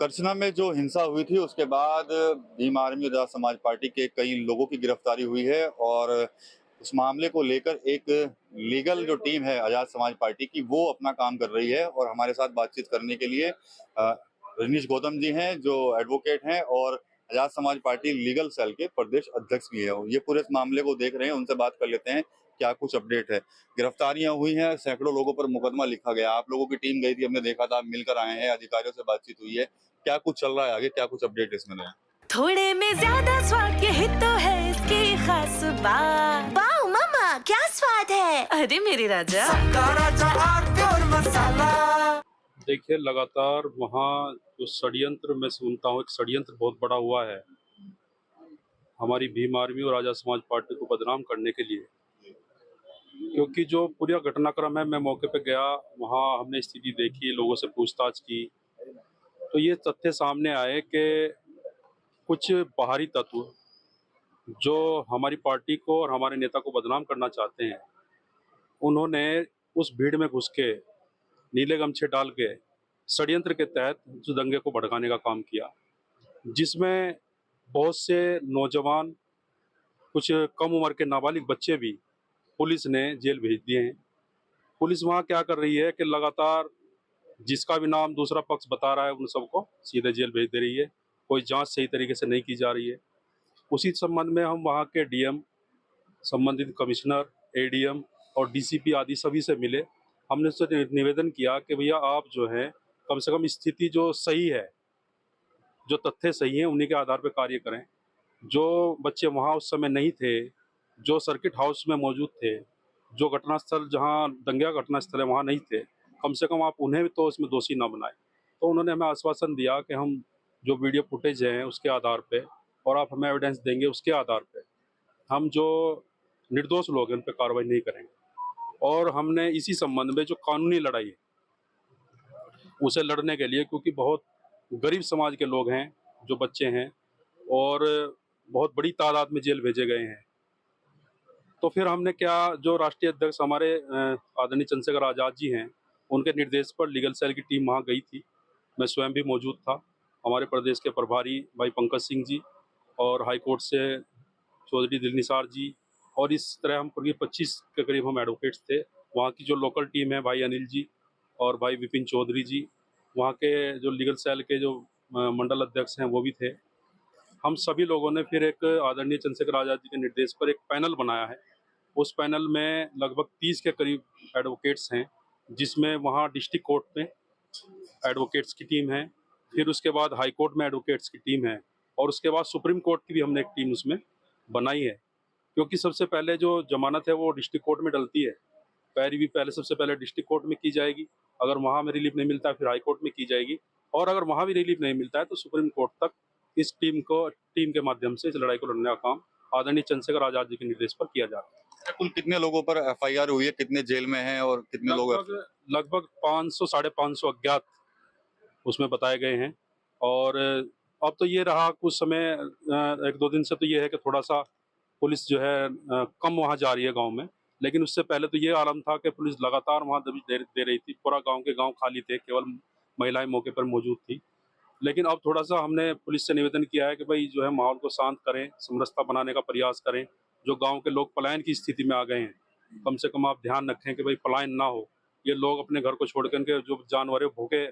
करछना में जो हिंसा हुई थी उसके बाद भीम आर्मी आजाद समाज पार्टी के कई लोगों की गिरफ्तारी हुई है और उस मामले को लेकर एक लीगल जो टीम है आजाद समाज पार्टी की वो अपना काम कर रही है। और हमारे साथ बातचीत करने के लिए रजनीश गौतम जी हैं जो एडवोकेट हैं और Azad Samaj party legal cell के प्रदेश अध्यक्ष भी है। ये पूरे इस मामले को देख रहे हैं, उनसे बात कर लेते हैं क्या कुछ अपडेट है। गिरफ्तारियां हुई हैं, सैकड़ों लोगों पर मुकदमा लिखा गया। आप लोगों की टीम गई थी, हमने देखा था, मिलकर आए हैं, अधिकारियों से बातचीत हुई है। क्या कुछ चल रहा है आगे, क्या कुछ अपडेट इसमें है? थोड़े में ज्यादा स्वाद यही तो है इसकी खास बात। वाओ मम्मा, क्या स्वाद है। अरे मेरे राजा, सबका राजा आरती और मसाला। देखिए, लगातार वहाँ जो षड्यंत्र मैं सुनता हूँ, एक षड्यंत्र बहुत बड़ा हुआ है हमारी भीम आर्मी और आजाद समाज पार्टी को बदनाम करने के लिए। क्योंकि जो पूरा घटनाक्रम है, मैं मौके पे गया, वहाँ हमने स्थिति देखी, लोगों से पूछताछ की, तो ये तथ्य सामने आए कि कुछ बाहरी तत्व जो हमारी पार्टी को और हमारे नेता को बदनाम करना चाहते हैं, उन्होंने उस भीड़ में घुस के नीले गमछे डाल के षड्यंत्र के तहत जो दंगे को भड़काने का काम किया, जिसमें बहुत से नौजवान, कुछ कम उम्र के नाबालिग बच्चे भी पुलिस ने जेल भेज दिए हैं। पुलिस वहाँ क्या कर रही है कि लगातार जिसका भी नाम दूसरा पक्ष बता रहा है उन सबको सीधे जेल भेज दे रही है। कोई जांच सही तरीके से नहीं की जा रही है। उसी संबंध में हम वहाँ के डीएम, संबंधित कमिश्नर, एडीएम और डीसीपी आदि सभी से मिले। हमने उससे निवेदन किया कि भैया आप जो है कम से कम स्थिति जो सही है, जो तथ्य सही हैं, उन्हीं के आधार पर कार्य करें। जो बच्चे वहाँ उस समय नहीं थे, जो सर्किट हाउस में मौजूद थे, जो घटनास्थल जहाँ दंगा घटनास्थल है वहाँ नहीं थे, कम से कम आप उन्हें तो इसमें दोषी ना बनाएं। तो उन्होंने हमें आश्वासन दिया कि हम जो वीडियो फुटेज हैं उसके आधार पे और आप हमें एविडेंस देंगे, उसके आधार पे हम जो निर्दोष लोग हैं उन पर कार्रवाई नहीं करेंगे। और हमने इसी संबंध में जो कानूनी लड़ाई है उसे लड़ने के लिए, क्योंकि बहुत गरीब समाज के लोग हैं, जो बच्चे हैं और बहुत बड़ी तादाद में जेल भेजे गए हैं, तो फिर हमने क्या, जो राष्ट्रीय अध्यक्ष हमारे आदरणीय चंद्रशेखर आज़ाद जी हैं, उनके निर्देश पर लीगल सेल की टीम वहाँ गई थी। मैं स्वयं भी मौजूद था। हमारे प्रदेश के प्रभारी भाई पंकज सिंह जी और हाईकोर्ट से चौधरी दिल निसार जी और इस तरह हम करीब 25 के करीब हम एडवोकेट्स थे। वहाँ की जो लोकल टीम है, भाई अनिल जी और भाई विपिन चौधरी जी, वहाँ के जो लीगल सेल के जो मंडल अध्यक्ष हैं वो भी थे। हम सभी लोगों ने फिर एक आदरणीय चंद्रशेखर आज़ाद जी के निर्देश पर एक पैनल बनाया है। उस पैनल में लगभग 30 के करीब एडवोकेट्स हैं, जिसमें वहाँ डिस्ट्रिक्ट कोर्ट में एडवोकेट्स की टीम है, फिर उसके बाद हाई कोर्ट में एडवोकेट्स की टीम है और उसके बाद सुप्रीम कोर्ट की भी हमने एक टीम उसमें बनाई है। क्योंकि सबसे पहले जो जमानत है वो डिस्ट्रिक्ट कोर्ट में डलती है। पैरवी पहले सबसे पहले डिस्ट्रिक्ट कोर्ट में की जाएगी, अगर वहाँ में रिलीफ नहीं मिलता है फिर हाई कोर्ट में की जाएगी, और अगर वहाँ भी रिलीफ नहीं मिलता है तो सुप्रीम कोर्ट तक इस टीम के माध्यम से इस लड़ाई को लड़ने का काम आदरणीय चंद्रशेखर आज़ाद जी के निर्देश पर किया जा रहा है। कुल कितने लोगों पर एफआईआर हुई है, कितने जेल में हैं और कितने लोग? लगभग 500 550 अज्ञात उसमें बताए गए हैं। और अब तो ये रहा कुछ समय, 1-2 दिन से तो ये है कि थोड़ा सा पुलिस जो है कम वहाँ जा रही है गांव में, लेकिन उससे पहले तो ये आलम था कि पुलिस लगातार वहाँ दबिश दे रही थी। पूरा गांव खाली थे, केवल महिलाएं मौके पर मौजूद थी। लेकिन अब थोड़ा सा हमने पुलिस से निवेदन किया है कि भाई जो है माहौल को शांत करें, समरसता बनाने का प्रयास करें। जो गांव के लोग पलायन की स्थिति में आ गए हैं, कम से कम आप ध्यान रखें कि भाई पलायन ना हो। ये लोग अपने घर को छोड़ करके, जो जानवर भूखे,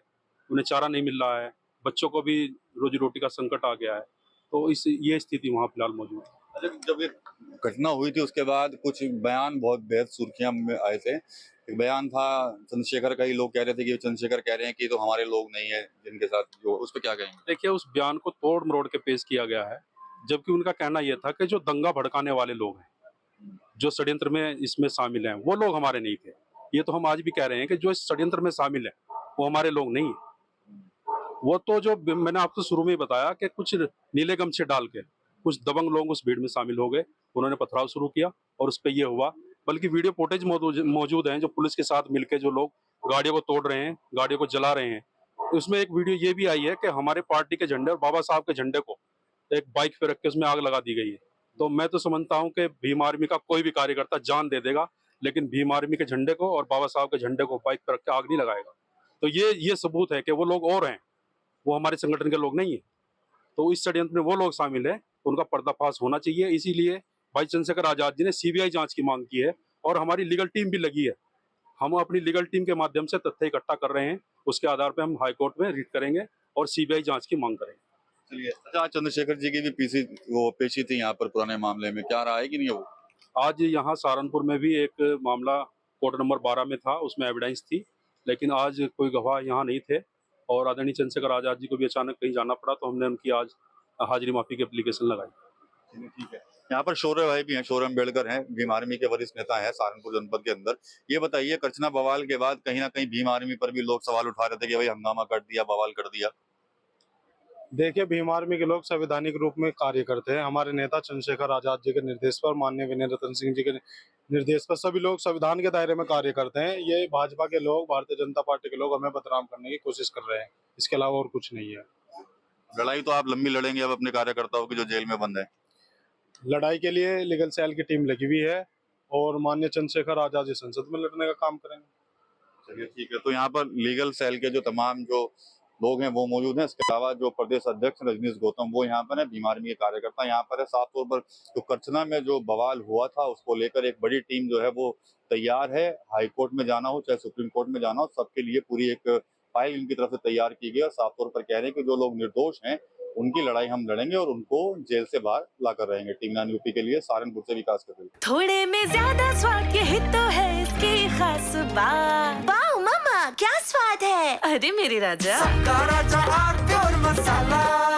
उन्हें चारा नहीं मिल रहा है, बच्चों को भी रोजी रोटी का संकट आ गया है, तो ये स्थिति वहाँ फिलहाल मौजूद है। जब ये घटना हुई थी उसके बाद कुछ बयान बहुत बेहद सुर्खियां में आए थे। एक बयान था चंद्रशेखर का, ही लोग कह रहे थे कि चंद्रशेखर कह रहे हैं कि तो हमारे लोग नहीं है जिनके साथ, जो उस पर क्या कहेंगे? देखिए, उस बयान को तोड़ मरोड़ के पेश किया गया है, जबकि उनका कहना यह था कि जो दंगा भड़काने वाले लोग हैं, जो षड्यंत्र में इसमें शामिल हैं, वो लोग हमारे नहीं थे। ये तो हम आज भी कह रहे हैं कि जो इस षड्यंत्र में शामिल है वो हमारे लोग नहीं है। वो तो जो मैंने आपको शुरू में ही बताया कि कुछ नीले गमछे डाल के कुछ दबंग लोग उस भीड़ में शामिल हो गए, उन्होंने पथराव शुरू किया और उस पर यह हुआ। बल्कि वीडियो फुटेज मौजूद हैं, जो पुलिस के साथ मिलकर जो लोग गाड़ियों को तोड़ रहे हैं, गाड़ियों को जला रहे हैं। उसमें एक वीडियो ये भी आई है कि हमारे पार्टी के झंडे और बाबा साहब के झंडे को एक बाइक पे रख के उसमें आग लगा दी गई है। तो मैं तो समझता हूँ कि भीम आर्मी का कोई भी कार्यकर्ता जान दे देगा, लेकिन भीम आर्मी के झंडे को और बाबा साहब के झंडे को बाइक पे रख के आग नहीं लगाएगा। तो ये सबूत है कि वो लोग और हैं, वो हमारे संगठन के लोग नहीं है। तो इस षड्यंत्र में वो लोग शामिल है, उनका पर्दाफाश होना चाहिए। इसीलिए भाई चंद्रशेखर आजाद जी ने सीबीआई जांच की मांग की है और हमारी लीगल टीम भी लगी है। हम अपनी लीगल टीम के माध्यम से तथ्य इकट्ठा कर रहे हैं, उसके आधार पर हम हाई कोर्ट में रिट करेंगे और सीबीआई जांच की मांग करेंगे। चलिए, अच्छा, आज चंद्रशेखर जी की भी पेशी थी यहाँ पर पुराने मामले में, क्या रहा है कि नहीं वो? आज यहाँ सहारनपुर में भी एक मामला कोर्ट नंबर 12 में था, उसमें एविडेंस थी, लेकिन आज कोई गवाह यहाँ नहीं थे और आदरणीय चंद्रशेखर आजाद जी को भी अचानक कहीं जाना पड़ा, तो हमने उनकी आज हाजिरी माफी की एप्लीकेशन लगाई। ठीक है। यहाँ पर शौर्य भाई भी हैं, शौर्य अम्बेडकर हैं, भीम आर्मी के वरिष्ठ नेता हैं सहारनपुर जनपद के अंदर। ये बताइए, करछना बवाल के बाद कहीं ना कहीं भीम आर्मी पर भी लोग सवाल उठा रहे थे कि भाई हंगामा कर दिया, बवाल कर दिया। देखिए, भीम आर्मी के लोग संवैधानिक रूप में कार्य करते हैं। हमारे नेता चंद्रशेखर आजाद जी के निर्देश पर, माननीय विनय रतन सिंह जी के निर्देश पर सभी लोग संविधान के दायरे में कार्य करते हैं। ये भाजपा के लोग, भारतीय जनता पार्टी के लोग हमें बदनाम करने की कोशिश कर रहे हैं, इसके अलावा और कुछ नहीं है। लड़ाई तो आप लंबी लड़ेंगे अब अपने कार्यकर्ताओं की जो जेल में बंद है? लड़ाई के लिए लीगल सेल की टीम लगी हुई है और माननीय चंद्रशेखर आजाद जी संसद में लड़ने का काम करेंगे। चलिए, ठीक है। तो यहाँ पर लीगल सेल के जो तमाम जो लोग हैं वो मौजूद हैं। इसके अलावा जो प्रदेश अध्यक्ष रजनीश गौतम वो यहाँ पर है, भीम आर्मी के कार्यकर्ता यहाँ पर है। साफ तौर पर जो करछना में जो बवाल हुआ था उसको लेकर एक बड़ी टीम जो है वो तैयार है। हाई कोर्ट में जाना हो चाहे सुप्रीम कोर्ट में जाना हो, सबके लिए पूरी एक फाइल इनकी तरफ से तैयार की गई और साफ तौर पर कह रहे हैं कि जो लोग निर्दोष हैं उनकी लड़ाई हम लड़ेंगे और उनको जेल से बाहर लाकर रहेंगे। टीम 9 यूपी के लिए सहारनपुर से विकास कर रही है। थोड़े में ज्यादा स्वाद, यही तो है इसकी खास बात। वाओ मम्मा, क्या स्वाद है। अरे मेरे राजा, सबका राजा और प्योर मसाला।